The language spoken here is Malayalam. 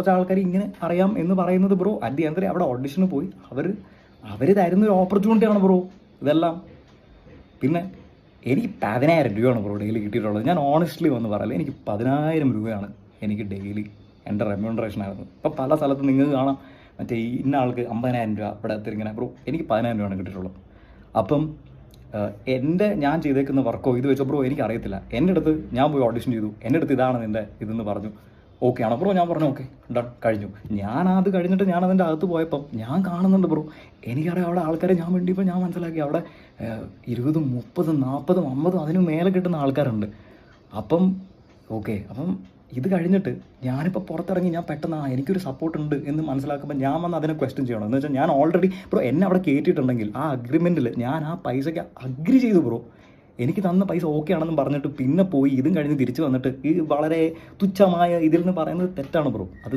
കുറച്ച് ആൾക്കാർ ഇങ്ങനെ അറിയാം എന്ന് പറയുന്നത് ബ്രോ അറ്റ് ദി എൻഡ് അവിടെ ഓഡിഷന് പോയി അവർ തരുന്ന ഒരു ഓപ്പർച്യൂണിറ്റിയാണ് ബ്രോ ഇതെല്ലാം. പിന്നെ എനിക്ക് 10,000 രൂപയാണ് ബ്രോ ഡെയിലി കിട്ടിയിട്ടുള്ളത്. ഞാൻ ഓണസ്റ്റ്ലി വന്ന് പറയല്ലേ, എനിക്ക് 10,000 രൂപയാണ് എനിക്ക് ഡെയിലി എൻ്റെ റെമ്യൂണറേഷൻ ആയിരുന്നു. ഇപ്പോൾ പല സ്ഥലത്തും നിങ്ങൾക്ക് കാണാം മറ്റേ ഇന്ന ആൾക്ക് 50,000 രൂപ ഇവിടെ ഇങ്ങനെ ബ്രോ, എനിക്ക് 10,000 രൂപയാണ് കിട്ടിയിട്ടുള്ളത്. അപ്പം ഞാൻ ചെയ്തേക്കുന്ന വർക്കോ ഇത് വെച്ചോ ബ്രോ എനിക്കറിയത്തില്ല. എൻ്റെ അടുത്ത് ഞാൻ പോയി ഓഡിഷൻ ചെയ്തു, എൻ്റെ അടുത്ത് ഇതാണ് നിൻ്റെ ഇതെന്ന് പറഞ്ഞു. ഓക്കെ ആണോ ബ്രോ? ഞാൻ പറഞ്ഞു ഓക്കെ ഡൺ, കഴിഞ്ഞു. ഞാനത് കഴിഞ്ഞിട്ട് ഞാൻ അതിൻ്റെ അകത്ത് പോയപ്പം ഞാൻ കാണുന്നുണ്ട് ബ്രോ, എനിക്കറിയാം അവിടെ ആൾക്കാരെ ഞാൻ വേണ്ടിയപ്പോൾ ഞാൻ മനസ്സിലാക്കി അവിടെ 20, 30, 40, 50 അതിന് മേലെ കിട്ടുന്ന ആൾക്കാരുണ്ട്. അപ്പം ഓക്കെ, അപ്പം ഇത് കഴിഞ്ഞിട്ട് ഞാനിപ്പോൾ പുറത്തിറങ്ങി ഞാൻ പെട്ടെന്ന് എനിക്കൊരു സപ്പോർട്ട് ഉണ്ട് എന്ന് മനസ്സിലാക്കുമ്പോൾ ഞാൻ വന്ന് അതിനെ ക്വസ്റ്റ്യൻ ചെയ്യണം. എന്ന് വെച്ചാൽ ഞാൻ ഓൾറെഡി ബ്രോ എന്നെ അവിടെ കയറ്റിയിട്ടുണ്ടെങ്കിൽ ആ അഗ്രിമെൻറ്റിൽ ഞാൻ ആ പൈസയ്ക്ക് അഗ്രി ചെയ്തു ബ്രോ. എനിക്ക് തന്ന പൈസ ഓക്കെ ആണെന്ന് പറഞ്ഞിട്ട് പിന്നെ പോയി ഇതും കഴിഞ്ഞ് തിരിച്ച് വന്നിട്ട് ഈ വളരെ തുച്ഛമായ ഇതിൽ നിന്ന് പറയുന്നത് തെറ്റാണ് ബ്രോ. അത്